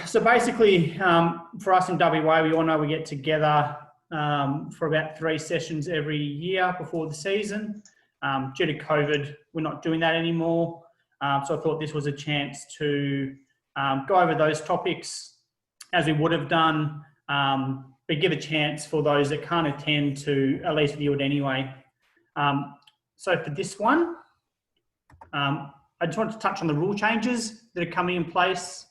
So basically, for us in WA, we all know we get together for about 3 sessions every year before the season. Due to COVID, we're not doing that anymore. So I thought this was a chance to go over those topics as we would have done, but give a chance for those that can't attend to at least view it anyway. So for this one, I just wanted to touch on the rule changes that are coming in place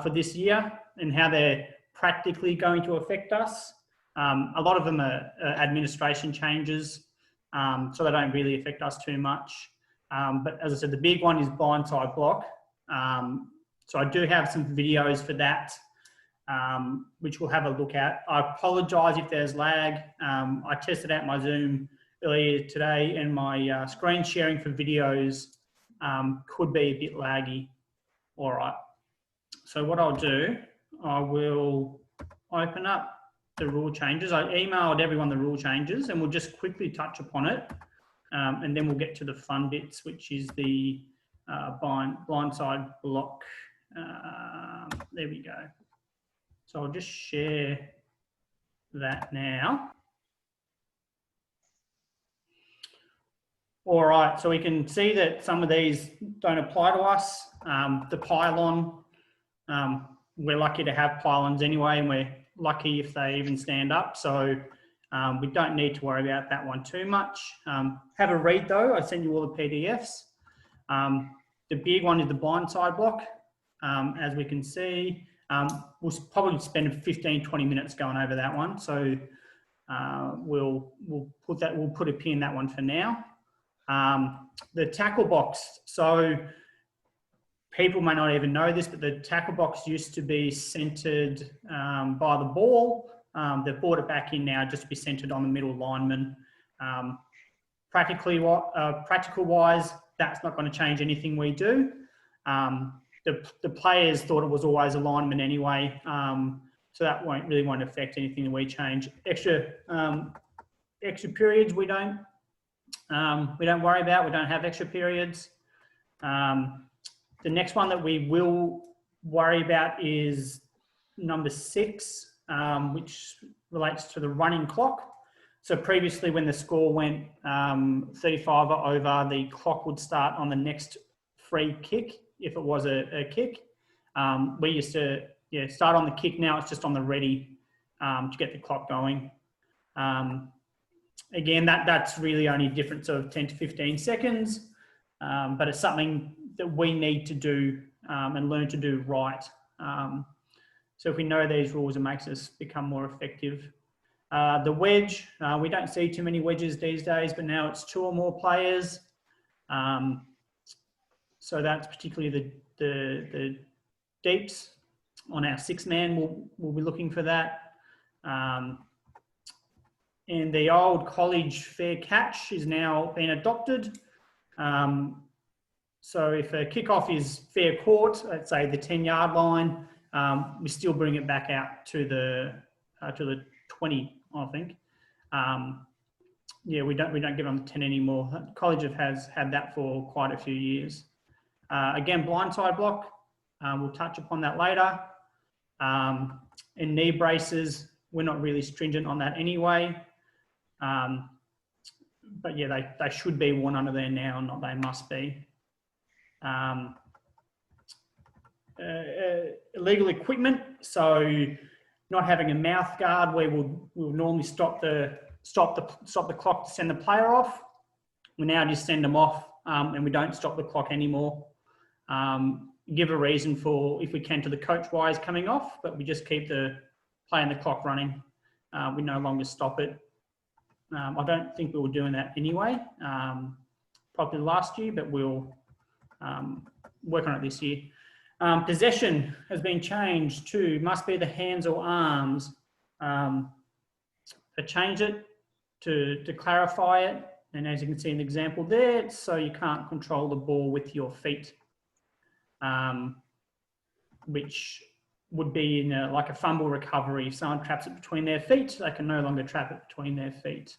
for this year and how they're practically going to affect us. A lot of them are administration changes, so they don't really affect us too much. But as I said, the big one is blindside block. So I do have some videos for that, which we'll have a look at. I apologise if there's lag. I tested out my Zoom earlier today and my screen sharing for videos could be a bit laggy. All right. So what I'll do, I will open up the rule changes. I emailed everyone the rule changes and we'll just quickly touch upon it. And then we'll get to the fun bits, which is the blindside block. There we go. So I'll just share that now. All right, so we can see that some of these don't apply to us. The pylon, we're lucky to have pylons anyway, and we're lucky if they even stand up. So we don't need to worry about that one too much. Have a read though, I sent you all the PDFs. The big one is the blindside block. As we can see, we'll probably spend 15-20 minutes going over that one. So we'll put a pin in that one for now. The tackle box. So people may not even know this, but the tackle box used to be centered by the ball. They've brought it back in now just to be centered on the middle lineman. Practical wise, that's not going to change anything we do. The players thought it was always a lineman anyway, so that won't affect anything that we change. Extra periods we don't worry about. We don't have extra periods. The next one that we will worry about is number 6, which relates to the running clock. So previously when the score went 35 or over, the clock would start on the next free kick, if it was a kick. We used to start on the kick, now it's just on the ready to get the clock going. Again, that's really only a difference of 10 to 15 seconds, but it's something that we need to do and learn to do right. So if we know these rules, it makes us become more effective. The wedge, we don't see too many wedges these days, but now it's 2 or more players. So that's particularly the deeps on our 6-man. We'll be looking for that. And the old college fair catch is now being adopted. So if a kickoff is fair caught, let's say the 10-yard line, we still bring it back out to the 20, I think. We don't give them the 10 anymore. College has had that for quite a few years. Again, blindside block, we'll touch upon that later. And knee braces, we're not really stringent on that anyway. But yeah, they should be worn under there now, not they must be. Illegal equipment, so not having a mouth guard where we'll normally stop the clock to send the player off. We now just send them off and we don't stop the clock anymore. Give a reason for, if we can, to the coach why is coming off, but we just keep the play and the clock running. We no longer stop it. I don't think we were doing that anyway, probably last year, but we'll work on it this year. Possession has been changed to must be the hands or arms. I changed it to clarify it, and as you can see in the example there, it's so you can't control the ball with your feet, which would be in like a fumble recovery. If someone traps it between their feet, they can no longer trap it between their feet.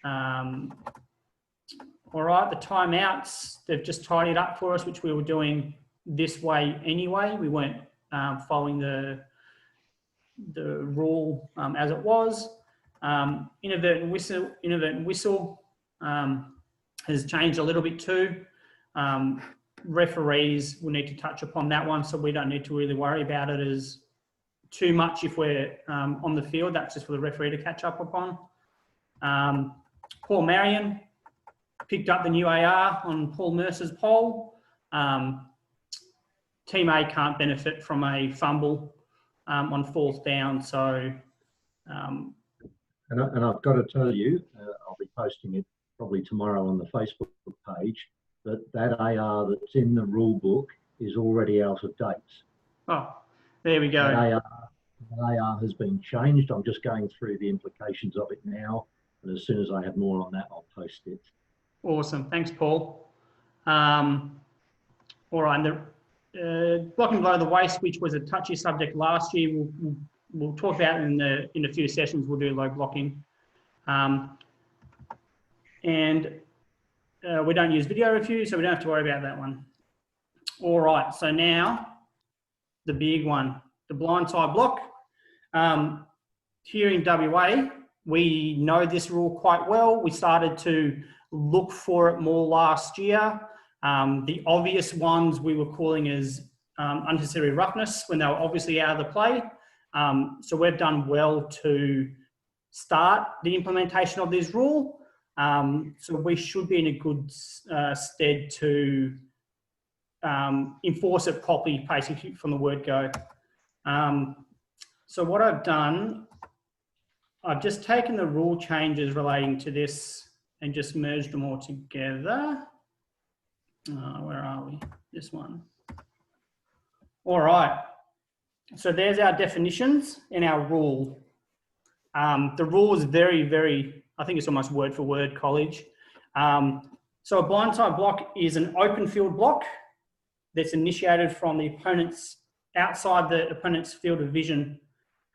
All right, the timeouts, they've just tidied up for us, which we were doing this way anyway. We weren't following the rule as it was. Inadvertent whistle has changed a little bit too. Referees will need to touch upon that one, so we don't need to really worry about it as too much if we're on the field. That's just for the referee to catch up upon. Paul Marion picked up the new AR on Paul Mercer's pole. Team A can't benefit from a fumble on 4th down, so... And I've got to tell you, I'll be posting it probably tomorrow on the Facebook page, that AR that's in the rule book is already out of date. Oh, there we go. That AR has been changed. I'm just going through the implications of it now, and as soon as I have more on that, I'll post it. Awesome. Thanks, Paul. All right, the blocking below the waist, which was a touchy subject last year, we'll talk about in a few sessions. We'll do low blocking. We don't use video review, so we don't have to worry about that one. All right, so now the big one, the blindside block. Here in WA, we know this rule quite well. We started to look for it more last year. The obvious ones we were calling as unnecessary roughness when they were obviously out of the play. So we've done well to start the implementation of this rule. So we should be in a good stead to enforce it properly, basically from the word go. So what I've done, I've just taken the rule changes relating to this and just merged them all together. Where are we? This one. All right. So there's our definitions in our rule. The rule is very, very, I think it's almost word for word, college. So a blindside block is an open field block that's initiated from the opponent's outside the opponent's field of vision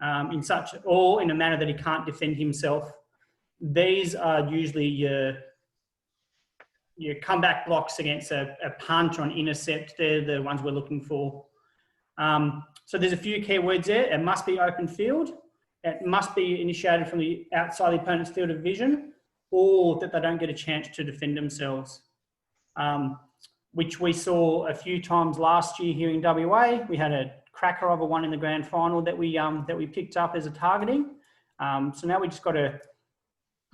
in a manner that he can't defend himself. These are usually your comeback blocks against a punch or an intercept. They're the ones we're looking for. So there's a few key words there. It must be open field. It must be initiated from the outside the opponent's field of vision, or that they don't get a chance to defend themselves, which we saw a few times last year here in WA. We had a cracker of a one in the grand final that we picked up as a targeting. So now we just got to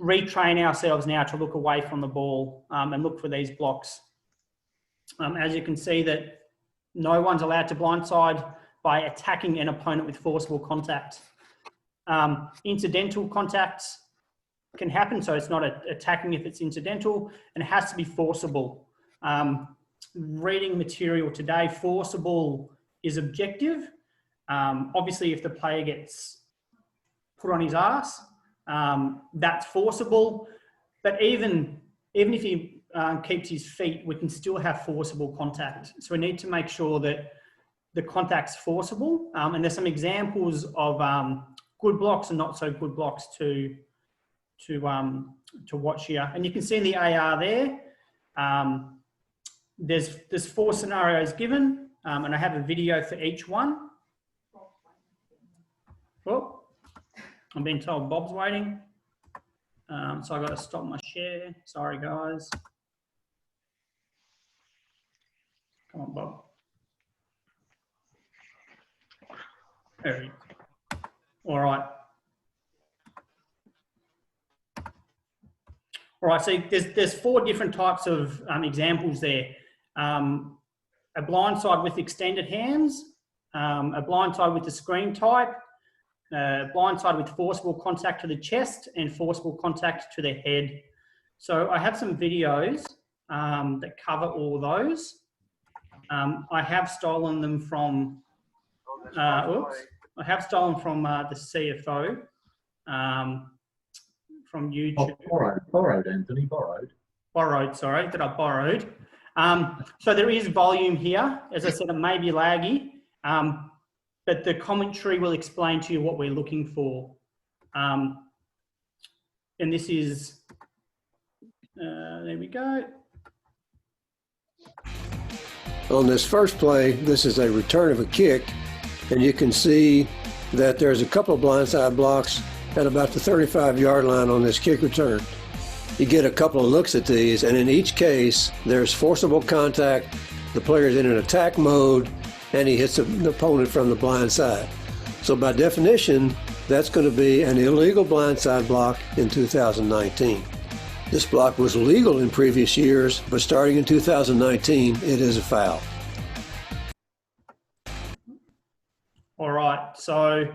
retrain ourselves now to look away from the ball and look for these blocks. As you can see, that no one's allowed to blindside by attacking an opponent with forcible contact. Incidental contacts can happen, so it's not attacking if it's incidental, and it has to be forcible. Reading material today, forcible is objective. Obviously, if the player gets put on his ass, that's forcible. But even if he keeps his feet, we can still have forcible contact. So we need to make sure that the contact's forcible. And there's some examples of good blocks and not so good blocks to watch here. And you can see in the AR there, there's 4 scenarios given, and I have a video for each one. Oh, I'm being told Bob's waiting. So I've got to stop my share. Sorry, guys. Come on, Bob. There we go. All right. All right, so there's 4 different types of examples there. A blindside with extended hands, a blindside with the screen type, blindside with forcible contact to the chest, and forcible contact to the head. So I have some videos that cover all those. I have stolen them from, the CFO from YouTube. Oh, borrowed, Anthony, borrowed. Borrowed, sorry, that I borrowed. So there is volume here. As I said, it may be laggy, but the commentary will explain to you what we're looking for. And this is, there we go. On this first play, this is a return of a kick and you can see that there's a couple of blindside blocks at about the 35-yard line on this kick return. You get a couple of looks at these, and in each case, there's forcible contact, the player's in an attack mode, and he hits the opponent from the blind side. So by definition, that's going to be an illegal blindside block in 2019. This block was legal in previous years, but starting in 2019, it is a foul. All right, so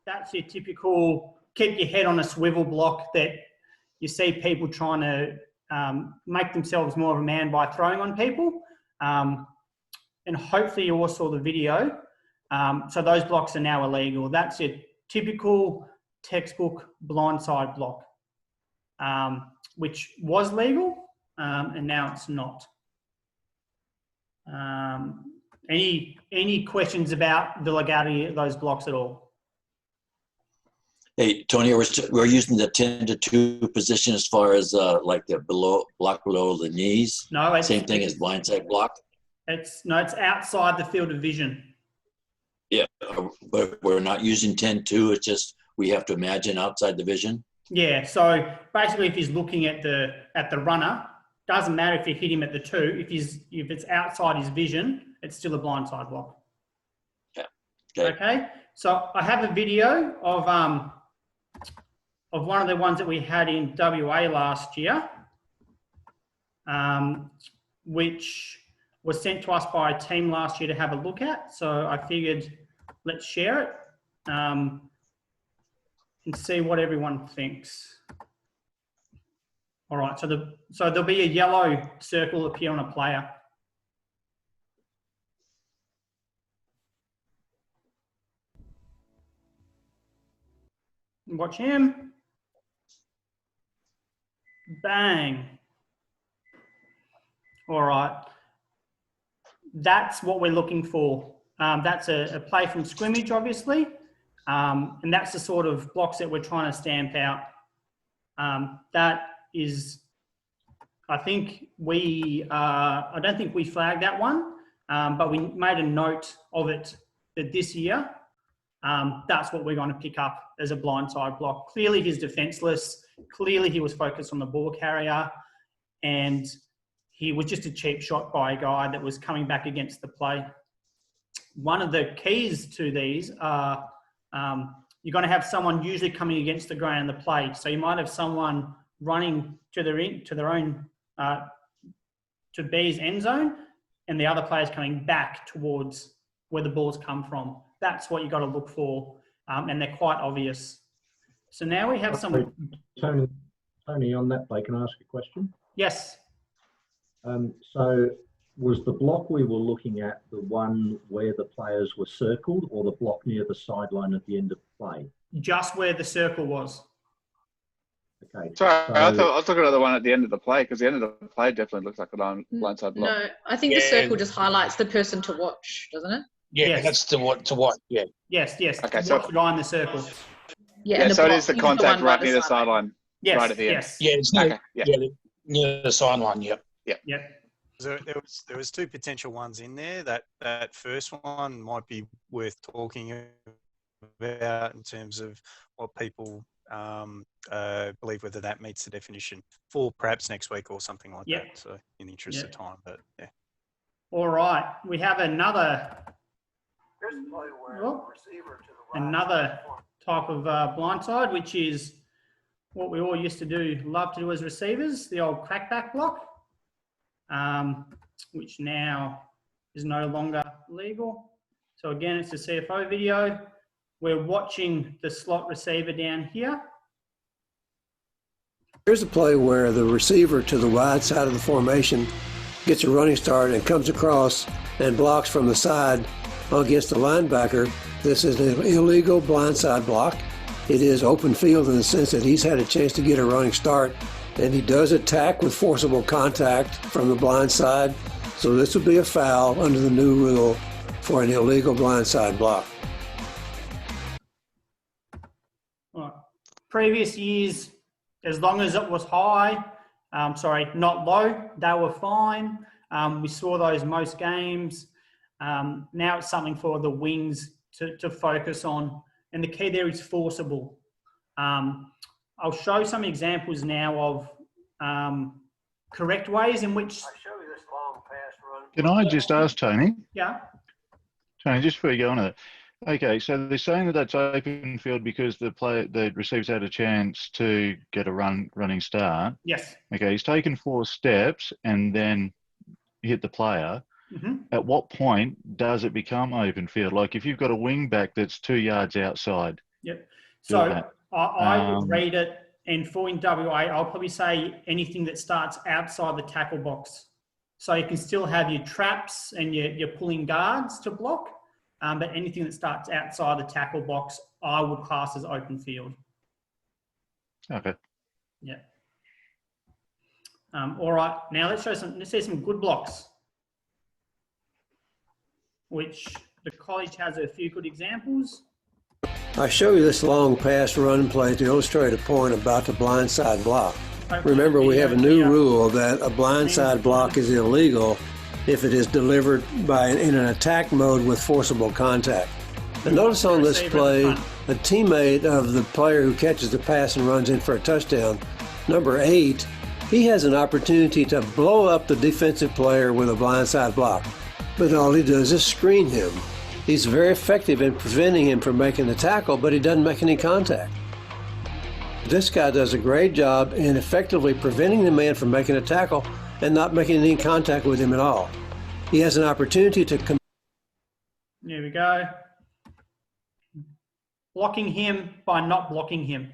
that's your typical keep your head on a swivel block that you see people trying to make themselves more of a man by throwing on people. And hopefully you all saw the video. So those blocks are now illegal. That's your typical textbook blindside block, which was legal and now it's not. Any questions about the legality of those blocks at all? Hey, Tony, we're using the 10-2 position as far as like the block below the knees. No, it's same thing as blindside block. It's outside the field of vision. Yeah, but we're not using 10-2. It's just we have to imagine outside the vision. Yeah. So basically, if he's looking at the runner, doesn't matter if you hit him at the 2. If it's outside his vision, it's still a blindside block. Yeah. Okay. So I have a video of one of the ones that we had in WA last year, which was sent to us by a team last year to have a look at. So I figured let's share it and see what everyone thinks. All right, so there'll be a yellow circle appear on a player. Watch him. Bang. All right. That's what we're looking for. That's a play from scrimmage, obviously. And that's the sort of blocks that we're trying to stamp out. That is, I think I don't think we flagged that one, but we made a note of it that this year, that's what we're going to pick up as a blindside block. Clearly he's defenseless. Clearly he was focused on the ball carrier, and he was just a cheap shot by a guy that was coming back against the play. One of the keys to these are you're going to have someone usually coming against the grain of the play. So you might have someone running to their own to B's end zone, and the other player's coming back towards where the ball's come from. That's what you got to look for, and they're quite obvious. So now we have some. Tony, on that play, can I ask a question? Yes. So was the block we were looking at the one where the players were circled, or the block near the sideline at the end of the play? Just where the circle was. Okay. Sorry, so, I was looking at the one at the end of the play, because the end of the play definitely looks like a blindside block. No, I think the circle just highlights the person to watch, doesn't it? Yeah, Yes. that's to watch. Yeah. Yes. Okay, so watch the guy in the circle. Yeah, Yeah, and so it is the block contact one right by near the sideline. Yes. Right at the end. Yes. Yeah, it's no, Okay, yeah. near the sideline. Yep. Yep. There was 2 potential ones in there. That first one might be worth talking about in terms of what people believe, whether that meets the definition for perhaps next week or something like Yep. that. So in the interest of time, but yeah. All right. We have another type of blindside, which is what we all used to love to do as receivers, the old crackback block, which now is no longer legal. So again, it's a CFO video. We're watching the slot receiver down here. Here's a play where the receiver to the wide side of the formation gets a running start and comes across and blocks from the side against the linebacker. This is an illegal blindside block. It is open field in the sense that he's had a chance to get a running start, and he does attack with forcible contact from the blind side. So this would be a foul under the new rule for an illegal blindside block. Right. Previous years, as long as it was high, not low, they were fine. We saw those most games. Now it's something for the wings to focus on. And the key there is forcible. I'll show some examples now of correct ways in which. Can I just ask Tony? Yeah. Tony, just before you go on to that. Okay, so they're saying that that's open field because the receiver's had a chance to get a running start. Yes. Okay, he's taken 4 steps and then hit the player. Mm-hmm. At what point does it become open field? Like if you've got a wing back that's 2 yards outside. Yep. So I would read it, and for in WA, I'll probably say anything that starts outside the tackle box. So you can still have your traps and your pulling guards to block, but anything that starts outside the tackle box, I would class as open field. Okay. Yeah. All right. Now let's see some good blocks, which the college has a few good examples. I show you this long pass run play to illustrate a point about the blindside block. Remember, we have a new rule that a blindside block is illegal if it is delivered in an attack mode with forcible contact. And notice on this play, a teammate of the player who catches the pass and runs in for a touchdown, number 8, he has an opportunity to blow up the defensive player with a blindside block. But all he does is screen him. He's very effective in preventing him from making the tackle, but he doesn't make any contact. This guy does a great job in effectively preventing the man from making a tackle and not making any contact with him at all. He has an opportunity to There we go. Blocking him by not blocking him.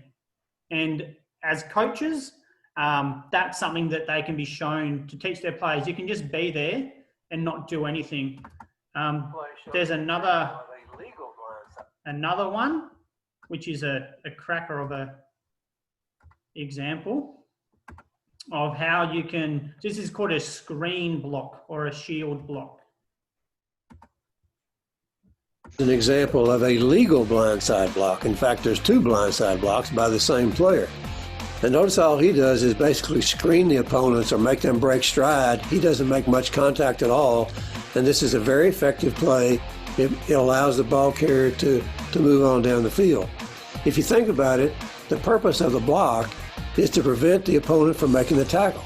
And as coaches, that's something that they can be shown to teach their players. You can just be there and not do anything. There's another one, which is a cracker of a example of how you can, this is called a screen block or a shield block. an example of a legal blindside block. In fact, there's 2 blindside blocks by the same player. And notice all he does is basically screen the opponents or make them break stride. He doesn't make much contact at all. And this is a very effective play. It allows the ball carrier to move on down the field. If you think about it, the purpose of the block is to prevent the opponent from making the tackle.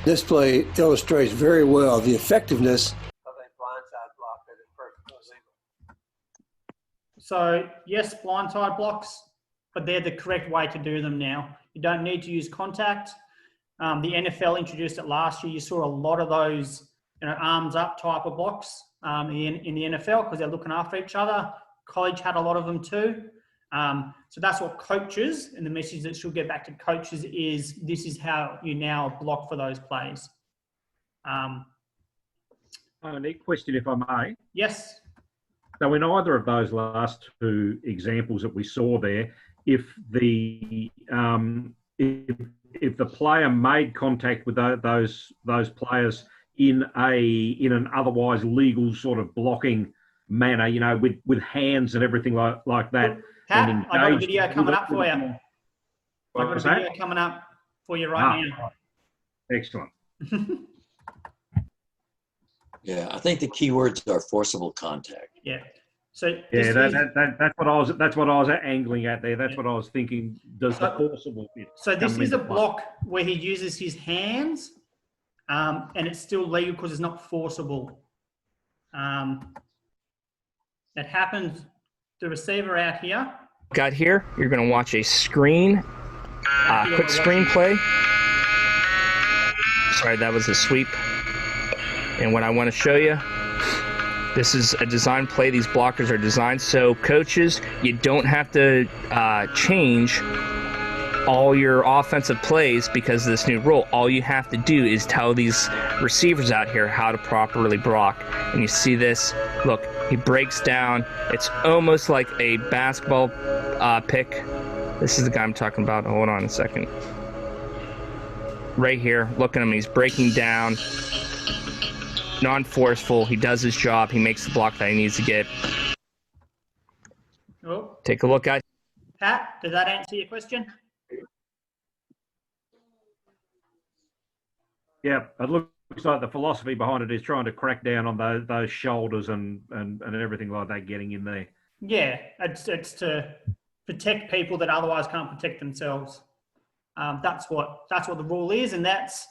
This play illustrates very well the effectiveness of a blindside block that is perfectly legal. So yes, blindside blocks, but they're the correct way to do them now. You don't need to use contact. The NFL introduced it last year. You saw a lot of those, arms up type of blocks in the NFL because they're looking after each other. College had a lot of them too. So that's what coaches, and the message that should get back to coaches is this is how you now block for those plays. Nick, question if I may. Yes. So in either of those last 2 examples that we saw there, if the player made contact with those players in an otherwise legal sort of blocking manner, with hands and everything like that. Pat, I've got a video coming up for you. I've got a video coming up for you right now. Excellent. Yeah, I think the key words are forcible contact. Yeah. So yeah, that's what I was angling at there. That's what I was thinking. Does the forcible bit? So this is a block where he uses his hands, and it's still legal because it's not forcible. That happens. The receiver out here. Got here. You're going to watch a screen, quick screenplay. Sorry, that was a sweep. And what I want to show you, this is a design play. These blockers are designed so coaches, you don't have to change all your offensive plays because of this new rule. All you have to do is tell these receivers out here how to properly block. And you see this, look, he breaks down. It's almost like a basketball pick. This is the guy I'm talking about. Hold on a second. Right here, look at him, he's breaking down. Non-forceful, he does his job, he makes the block that he needs to get. Oh. Take a look at Pat, does that answer your question? Yeah, it looks like the philosophy behind it is trying to crack down on those shoulders and everything like that getting in there. Yeah, it's to protect people that otherwise can't protect themselves. That's what the rule is, and that's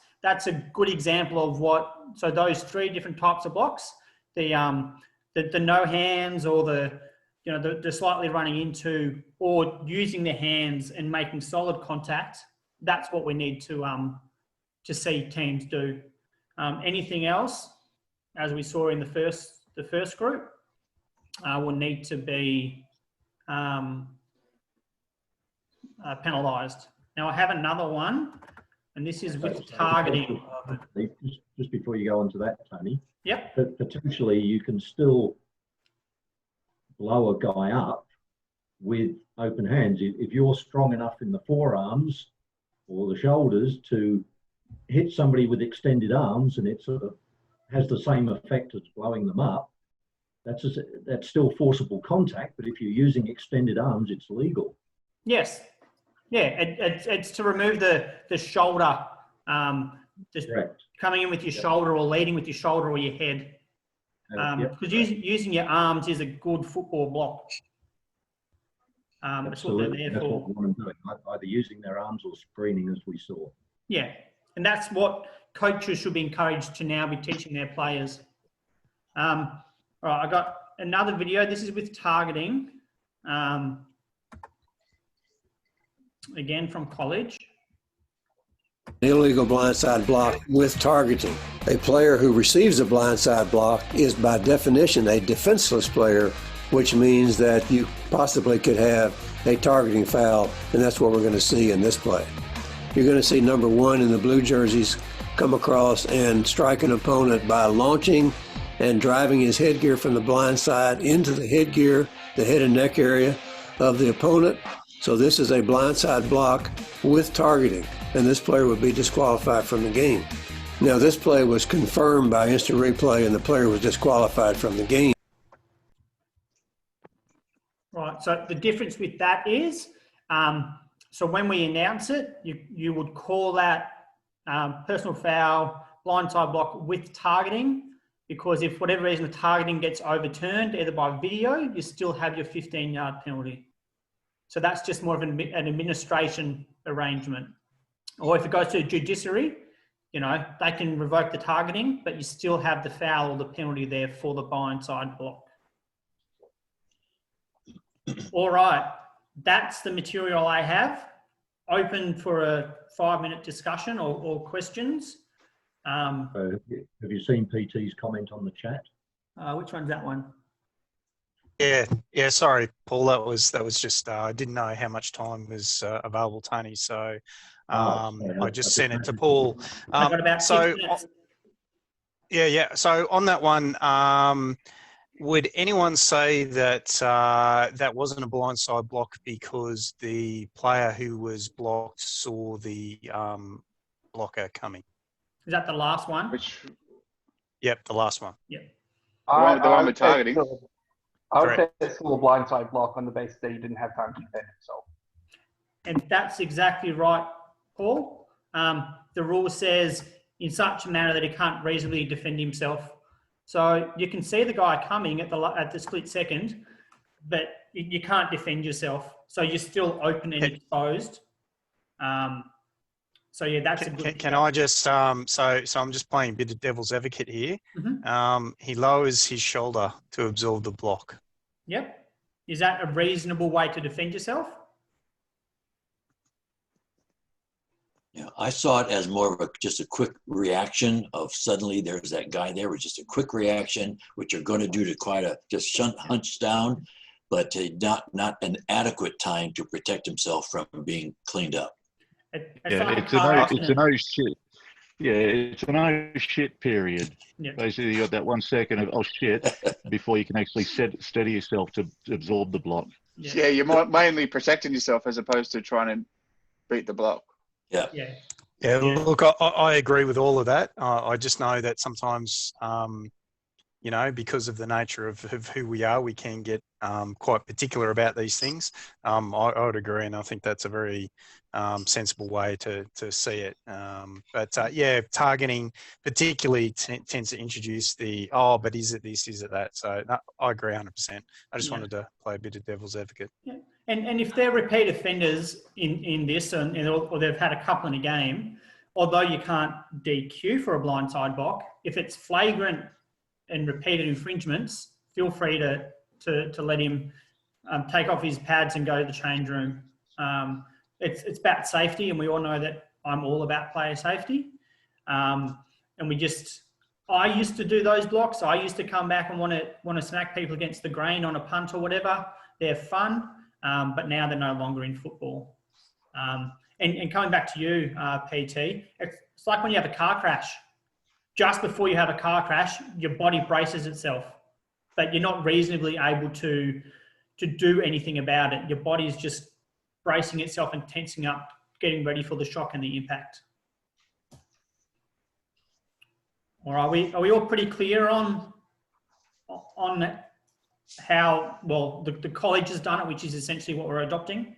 a good example of what. So those 3 different types of blocks, the no hands, or the slightly running into or using the hands and making solid contact. That's what we need to see teams do. Anything else, as we saw in the first group, will need to be penalised. Now I have another one, and this is with targeting. Just before you go on to that, Tony. Yep. But potentially you can still blow a guy up with open hands. If you're strong enough in the forearms or the shoulders to hit somebody with extended arms, and it sort of has the same effect as blowing them up, that's still forcible contact. But if you're using extended arms, it's legal. Yes. Yeah, it's to remove the shoulder, coming in with your shoulder or leading with your shoulder or your head. Because using your arms is a good football block. That's what they're there That's for. what we want them doing, either using their arms or screening, as we saw. Yeah, and that's what coaches should be encouraged to now be teaching their players. All right, I got another video. This is with targeting. Again, from college. Illegal blindside block with targeting. A player who receives a blindside block is by definition a defenseless player, which means that you possibly could have a targeting foul, and that's what we're going to see in this play. You're going to see number 1 in the blue jerseys come across and strike an opponent by launching and driving his headgear from the blind side into the headgear, the head and neck area of the opponent. So this is a blindside block with targeting, and this player would be disqualified from the game. Now, this play was confirmed by instant replay, and the player was disqualified from the game. Right, so the difference with that is, so when we announce it, you would call that personal foul, blindside block with targeting, because if for whatever reason the targeting gets overturned, either by video, you still have your 15-yard penalty. So that's just more of an administration arrangement. Or if it goes to judiciary, they can revoke the targeting, but you still have the foul or the penalty there for the blindside block. All right, that's the material I have. Open for a 5-minute discussion or questions. Have you seen PT's comment on the chat? Which one's that one? Yeah. Sorry, Paul. That was just. I didn't know how much time was available, Tony. So I just sent it to Paul. I got about 6 minutes. Yeah. So on that one, would anyone say that that wasn't a blindside block because the player who was blocked saw the blocker coming? Is that the last one? Yep, the last one. Yep. The one with targeting. I would say it's still a blindside block on the basis that he didn't have time to defend himself. And that's exactly right, Paul. The rule says in such a manner that he can't reasonably defend himself. So you can see the guy coming at the split second, but you can't defend yourself. So you're still open and exposed. So yeah, that's a good. Can I just so I'm just playing a bit of devil's advocate here. Mm-hmm. He lowers his shoulder to absorb the block. Yep. Is that a reasonable way to defend yourself? Yeah, I saw it as more of just a quick reaction of suddenly there's that guy there with just a quick reaction, which you're going to do to quite a just hunch down, but not an adequate time to protect himself from being cleaned up. It's an oh shit. Yeah, it's an oh shit period. Yeah. Basically, you got that 1 second of oh shit before you can actually steady yourself to absorb the block. Yeah, you're mainly protecting yourself as opposed to trying to beat the block. Yeah. Look, I agree with all of that. I just know that sometimes, you know, because of the nature of who we are, we can get quite particular about these things. I would agree, and I think that's a very sensible way to see it. Yeah, targeting particularly tends to introduce the, oh, but is it this, is it that? So no, I agree 100%. I just wanted to play a bit of devil's advocate. Yeah. And if they're repeat offenders in this, or they've had a couple in a game, although you can't DQ for a blindside block, if it's flagrant and repeated infringements, feel free to let him take off his pads and go to the change room. It's about safety, and we all know that I'm all about player safety. And I used to do those blocks. I used to come back and want to smack people against the grain on a punt or whatever. They're fun, but now they're no longer in football. And coming back to you, PT, it's like when you have a car crash. Just before you have a car crash, your body braces itself, but you're not reasonably able to do anything about it. Your body is just bracing itself and tensing up, getting ready for the shock and the impact. Or are we all pretty clear on how well the college has done it, which is essentially what we're adopting?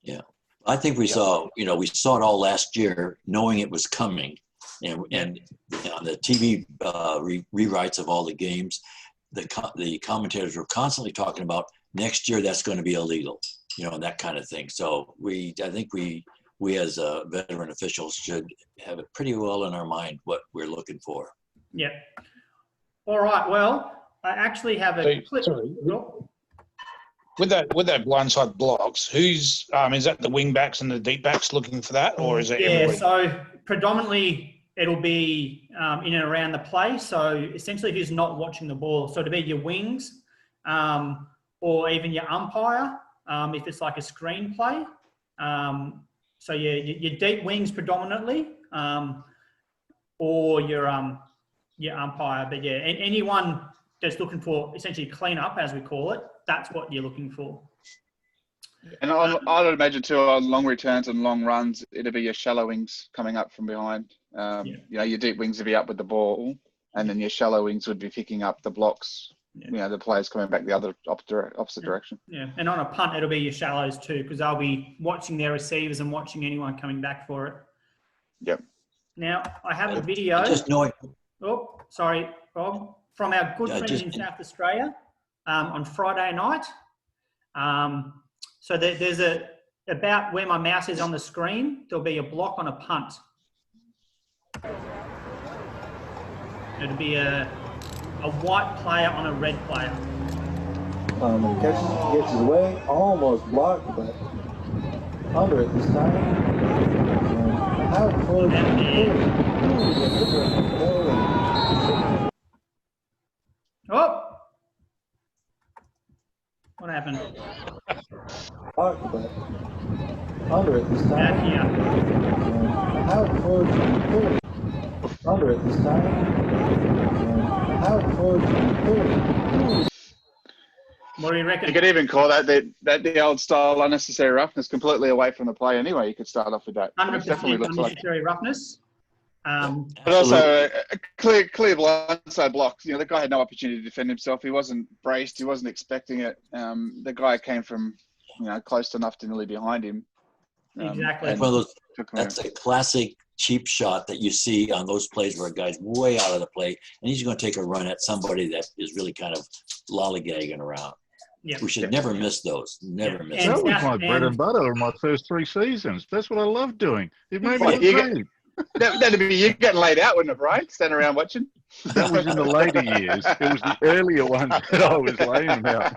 Yeah, I think we saw it all last year, knowing it was coming. And on the TV rewrites of all the games, the commentators were constantly talking about next year that's going to be illegal, and that kind of thing. So I think we as veteran officials should have it pretty well in our mind what we're looking for. Yeah. All right. Well, I actually have a clip. Sorry. With that blindside blocks, who's is that the wing backs and the deep backs looking for that, or is it? Yeah. So predominantly it'll be in and around the play. So essentially, who's not watching the ball. So to be your wings, or even your umpire, if it's like a screenplay. So your deep wings predominantly, or your umpire. But yeah, anyone that's looking for essentially clean up, as we call it, that's what you're looking for. And I would imagine too, on long returns and long runs, it'll be your shallow wings coming up from behind. Your deep wings would be up with the ball, and then your shallow wings would be picking up the blocks. The players coming back the other opposite direction. Yeah, and on a punt, it'll be your shallows too, because they'll be watching their receivers and watching anyone coming back for it. Yep. Now, I have a video. Just knowing. Oh, sorry, Rob. From our good friends in South Australia on Friday night. So there's about where my mouse is on the screen, there'll be a block on a punt. It'll be a white player on a red player. Gets his way, almost blocked, but under it this time. How close? Oh! What happened? Blocked, but under it this time. Back here. How close? Under it this time. How close? What do you reckon? You could even call that the old style unnecessary roughness, completely away from the play anyway. You could start off with that. 100% unnecessary roughness. But also a clear blindside block. The guy had no opportunity to defend himself. He wasn't braced. He wasn't expecting it. The guy came from close enough to nearly behind him. Exactly. That's a classic cheap shot that you see on those plays where a guy's way out of the play and he's going to take a run at somebody that is really kind of lollygagging around. Yep. We should never miss those. Never miss those. That was my bread and butter in my first 3 seasons. That's what I love doing. It made me that'd be you getting laid out, wouldn't it, Brian? Standing around watching? That was in the later years. It was the earlier ones that I was laying out.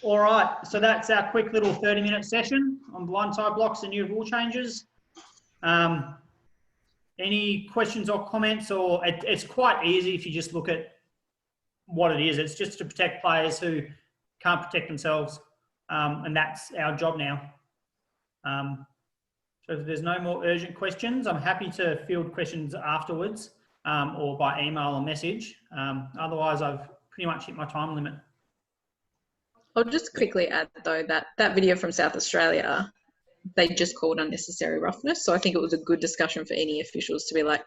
All right, so that's our quick little 30-minute session on blindside blocks and new rule changes. Any questions or comments? Or it's quite easy if you just look at what it is. It's just to protect players who can't protect themselves, and that's our job now. So if there's no more urgent questions, I'm happy to field questions afterwards or by email or message. Otherwise, I've pretty much hit my time limit. I'll just quickly add, though, that video from South Australia, they just called unnecessary roughness. So I think it was a good discussion for any officials to be like,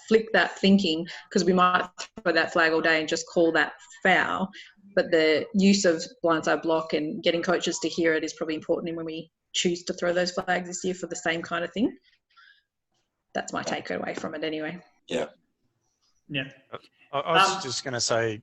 flick that thinking, because we might throw that flag all day and just call that foul. But the use of blindside block and getting coaches to hear it is probably important when we choose to throw those flags this year for the same kind of thing. That's my takeaway from it anyway. Yeah. Yeah. I was just going to say,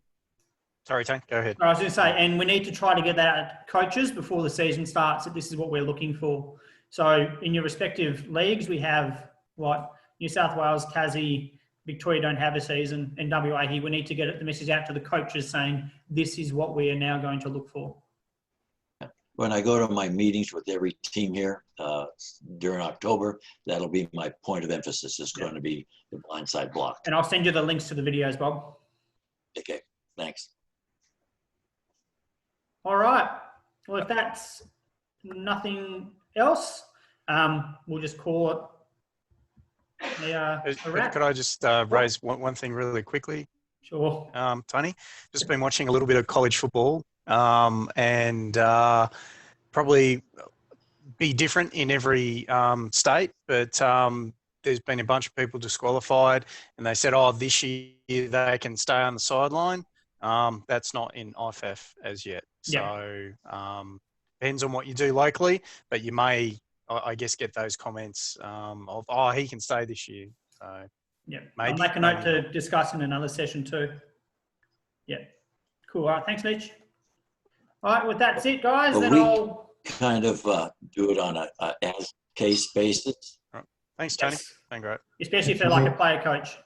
sorry, Tane, go ahead. I was going to say, and we need to try to get that at coaches before the season starts, that this is what we're looking for. So in your respective leagues, we have New South Wales, Tassie, Victoria don't have a season, and WA here. We need to get the message out to the coaches saying this is what we are now going to look for. When I go to my meetings with every team here during October, that'll be my point of emphasis. Is going to be the blindside block. And I'll send you the links to the videos, Bob. Okay, thanks. All right. Well, if that's nothing else, we'll just call it a wrap. Could I just raise one thing really quickly? Sure. Tony, just been watching a little bit of college football, and probably be different in every state, but there's been a bunch of people disqualified, and they said, oh, this year they can stay on the sideline. That's not in IFAF as yet. So depends on what you do locally, but you may, I guess, get those comments of, oh, he can stay this year. So yeah, maybe, I'll make a note to discuss in another session too. Yeah, cool. All right, thanks, Mitch. All right, well, that's it, guys. Well, then we I'll kind of do it on a as case basis. Right. Thanks, Tony. Been great. Especially if they're like a player coach.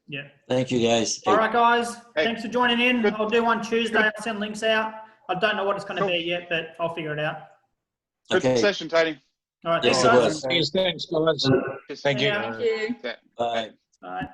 Yeah. Thank you, guys. All right, guys. Thanks for joining in. I'll do one Tuesday. I'll send links out. I don't know what it's going to be yet, but I'll figure it out. Good session, Tony. All right. Yes, thanks, it guys. was. Thanks, guys. Thank you. Thank you. Bye. All right.